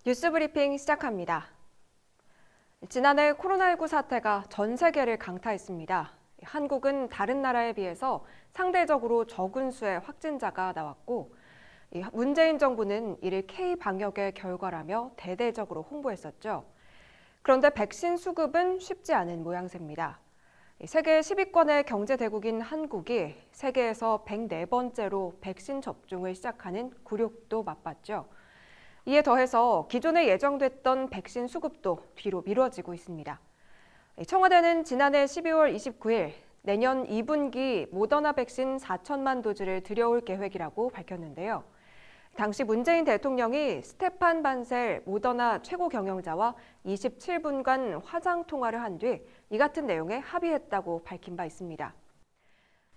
뉴스 브리핑 시작합니다. 지난해 코로나19 사태가 전 세계를 강타했습니다. 한국은 다른 나라에 비해서 상대적으로 적은 수의 확진자가 나왔고, 문재인 정부는 이를 K-방역의 결과라며 대대적으로 홍보했었죠. 그런데 백신 수급은 쉽지 않은 모양새입니다. 세계 10위권의 경제대국인 한국이 세계에서 104번째로 백신 접종을 시작하는 굴욕도 맛봤죠. 이에 더해서 기존에 예정됐던 백신 수급도 뒤로 미뤄지고 있습니다. 청와대는 지난해 12월 29일 내년 2분기 모더나 백신 4천만 도즈를 들여올 계획이라고 밝혔는데요. 당시 문재인 대통령이 스테판 반셀 모더나 최고 경영자와 27분간 화상 통화를 한 뒤 이 같은 내용에 합의했다고 밝힌 바 있습니다.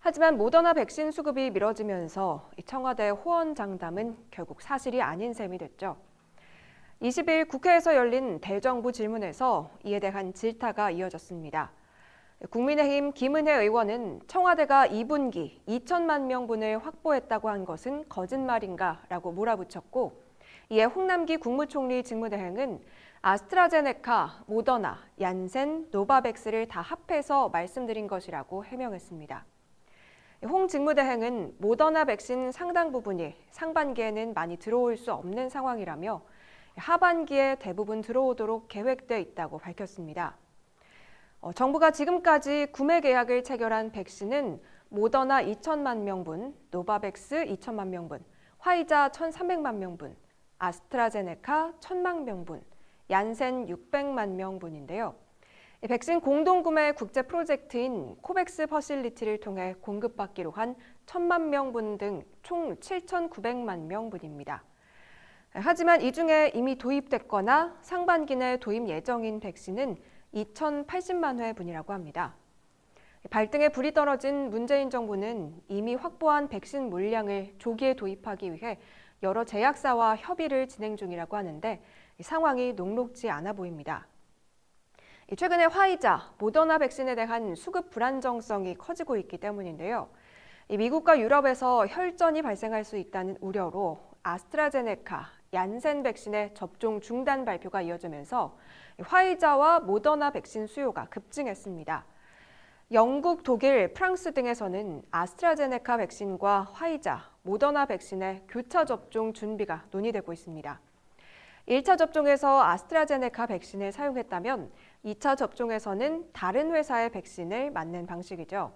하지만 모더나 백신 수급이 미뤄지면서 청와대 호언장담은 결국 사실이 아닌 셈이 됐죠. 20일 국회에서 열린 대정부 질문에서 이에 대한 질타가 이어졌습니다. 국민의힘 김은혜 의원은 청와대가 2분기 2천만 명분을 확보했다고 한 것은 거짓말인가라고 몰아붙였고, 이에 홍남기 국무총리 직무대행은 아스트라제네카, 모더나, 얀센, 노바백스를 다 합해서 말씀드린 것이라고 해명했습니다. 홍 직무대행은 모더나 백신 상당 부분이 상반기에는 많이 들어올 수 없는 상황이라며 하반기에 대부분 들어오도록 계획돼 있다고 밝혔습니다. 정부가 지금까지 구매 계약을 체결한 백신은 모더나 2천만 명분, 노바백스 2천만 명분, 화이자 1,300만 명분, 아스트라제네카 1,000만 명분, 얀센 600만 명분인데요. 백신 공동구매 국제 프로젝트인 코백스 퍼실리티를 통해 공급받기로 한 1,000만 명분 등 총 7,900만 명분입니다. 하지만 이 중에 이미 도입됐거나 상반기 내 도입 예정인 백신은 2,080만 회분이라고 합니다. 발등에 불이 떨어진 문재인 정부는 이미 확보한 백신 물량을 조기에 도입하기 위해 여러 제약사와 협의를 진행 중이라고 하는데 상황이 녹록지 않아 보입니다. 최근에 화이자, 모더나 백신에 대한 수급 불안정성이 커지고 있기 때문인데요. 미국과 유럽에서 혈전이 발생할 수 있다는 우려로 아스트라제네카, 얀센 백신의 접종 중단 발표가 이어지면서 화이자와 모더나 백신 수요가 급증했습니다. 영국, 독일, 프랑스 등에서는 아스트라제네카 백신과 화이자, 모더나 백신의 교차 접종 준비가 논의되고 있습니다. 1차 접종에서 아스트라제네카 백신을 사용했다면 2차 접종에서는 다른 회사의 백신을 맞는 방식이죠.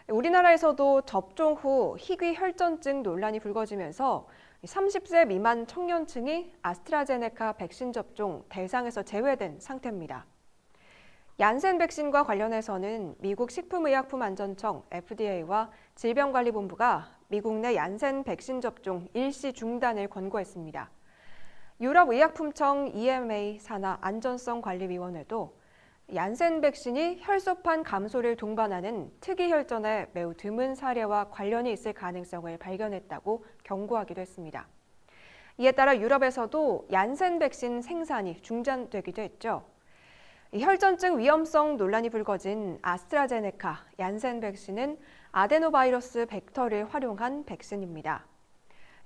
우리나라에서도 접종 후 희귀 혈전증 논란이 불거지면서 30세 미만 청년층이 아스트라제네카 백신 접종 대상에서 제외된 상태입니다. 얀센 백신과 관련해서는 미국 식품의약품안전청 FDA와 질병관리본부가 미국 내 얀센 백신 접종 일시 중단을 권고했습니다. 유럽의약품청 EMA 산하 안전성관리위원회도 얀센 백신이 혈소판 감소를 동반하는 특이 혈전에 매우 드문 사례와 관련이 있을 가능성을 발견했다고 경고하기도 했습니다. 이에 따라 유럽에서도 얀센 백신 생산이 중단되기도 했죠. 혈전증 위험성 논란이 불거진 아스트라제네카, 얀센 백신은 아데노바이러스 벡터를 활용한 백신입니다.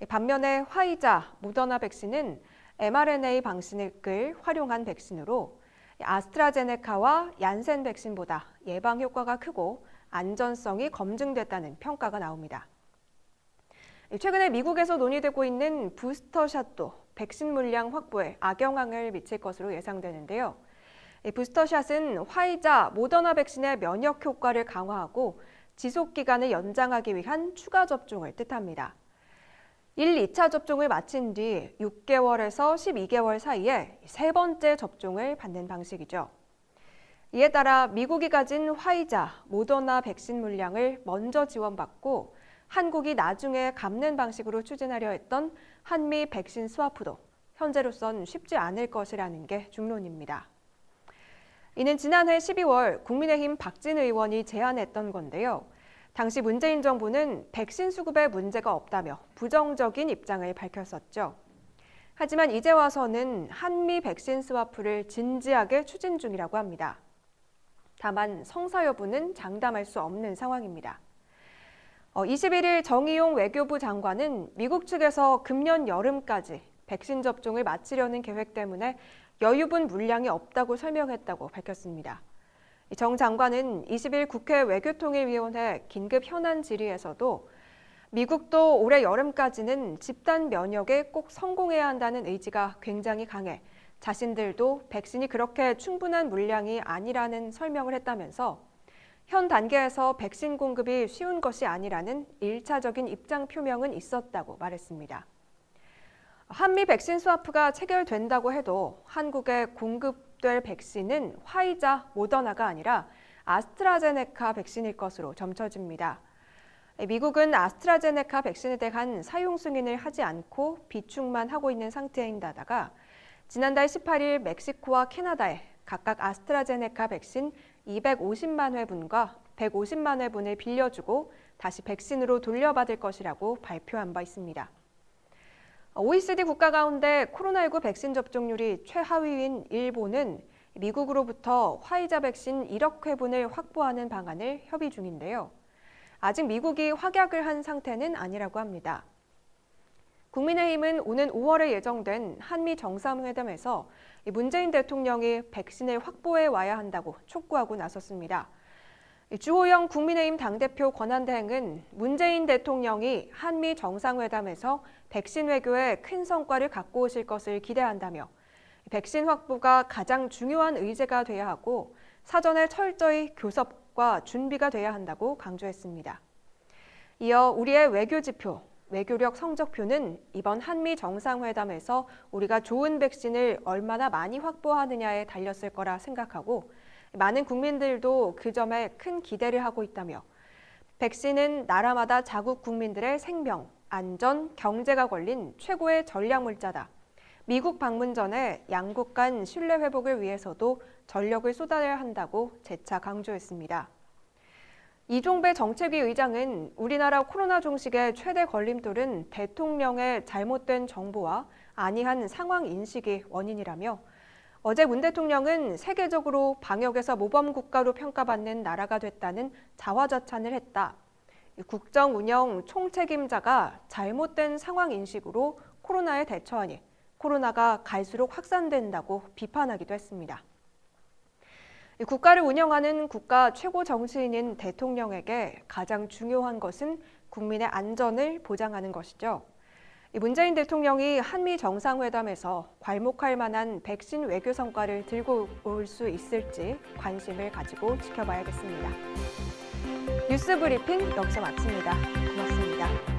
반면에 화이자, 모더나 백신은 mRNA 방식을 활용한 백신으로 아스트라제네카와 얀센 백신보다 예방 효과가 크고 안전성이 검증됐다는 평가가 나옵니다. 최근에 미국에서 논의되고 있는 부스터샷도 백신 물량 확보에 악영향을 미칠 것으로 예상되는데요. 부스터샷은 화이자, 모더나 백신의 면역 효과를 강화하고 지속 기간을 연장하기 위한 추가 접종을 뜻합니다. 1, 2차 접종을 마친 뒤 6개월에서 12개월 사이에 세 번째 접종을 받는 방식이죠. 이에 따라 미국이 가진 화이자, 모더나 백신 물량을 먼저 지원받고 한국이 나중에 갚는 방식으로 추진하려 했던 한미 백신 스와프도 현재로선 쉽지 않을 것이라는 게 중론입니다. 이는 지난해 12월 국민의힘 박진 의원이 제안했던 건데요. 당시 문재인 정부는 백신 수급에 문제가 없다며 부정적인 입장을 밝혔었죠. 하지만 이제 와서는 한미 백신 스와프를 진지하게 추진 중이라고 합니다. 다만 성사 여부는 장담할 수 없는 상황입니다. 21일 정의용 외교부 장관은 미국 측에서 금년 여름까지 백신 접종을 마치려는 계획 때문에 여유분 물량이 없다고 설명했다고 밝혔습니다. 정 장관은 20일 국회 외교통일위원회 긴급 현안 질의에서도 미국도 올해 여름까지는 집단 면역에 꼭 성공해야 한다는 의지가 굉장히 강해 자신들도 백신이 그렇게 충분한 물량이 아니라는 설명을 했다면서 현 단계에서 백신 공급이 쉬운 것이 아니라는 1차적인 입장 표명은 있었다고 말했습니다. 한미 백신 스와프가 체결된다고 해도 한국에 공급될 백신은 화이자, 모더나가 아니라 아스트라제네카 백신일 것으로 점쳐집니다. 미국은 아스트라제네카 백신에 대한 사용 승인을 하지 않고 비축만 하고 있는 상태인데다가 지난달 18일 멕시코와 캐나다에 각각 아스트라제네카 백신 250만 회분과 150만 회분을 빌려주고 다시 백신으로 돌려받을 것이라고 발표한 바 있습니다. OECD 국가 가운데 코로나19 백신 접종률이 최하위인 일본은 미국으로부터 화이자 백신 1억 회분을 확보하는 방안을 협의 중인데요. 아직 미국이 확약을 한 상태는 아니라고 합니다. 국민의힘은 오는 5월에 예정된 한미 정상회담에서 문재인 대통령이 백신을 확보해 와야 한다고 촉구하고 나섰습니다. 주호영 국민의힘 당대표 권한대행은 문재인 대통령이 한미 정상회담에서 백신 외교에 큰 성과를 갖고 오실 것을 기대한다며 백신 확보가 가장 중요한 의제가 돼야 하고 사전에 철저히 교섭과 준비가 돼야 한다고 강조했습니다. 이어 우리의 외교 지표, 외교력 성적표는 이번 한미 정상회담에서 우리가 좋은 백신을 얼마나 많이 확보하느냐에 달렸을 거라 생각하고 많은 국민들도 그 점에 큰 기대를 하고 있다며 백신은 나라마다 자국 국민들의 생명, 안전, 경제가 걸린 최고의 전략물자다. 미국 방문 전에 양국 간 신뢰 회복을 위해서도 전력을 쏟아내야 한다고 재차 강조했습니다. 이종배 정책위 의장은 우리나라 코로나 종식의 최대 걸림돌은 대통령의 잘못된 정보와 안이한 상황 인식이 원인이라며 어제 문 대통령은 세계적으로 방역에서 모범 국가로 평가받는 나라가 됐다는 자화자찬을 했다. 국정 운영 총책임자가 잘못된 상황 인식으로 코로나에 대처하니 코로나가 갈수록 확산된다고 비판하기도 했습니다. 국가를 운영하는 국가 최고 정치인인 대통령에게 가장 중요한 것은 국민의 안전을 보장하는 것이죠. 문재인 대통령이 한미 정상회담에서 괄목할 만한 백신 외교 성과를 들고 올 수 있을지 관심을 가지고 지켜봐야겠습니다. 뉴스 브리핑 여기서 마칩니다. 고맙습니다.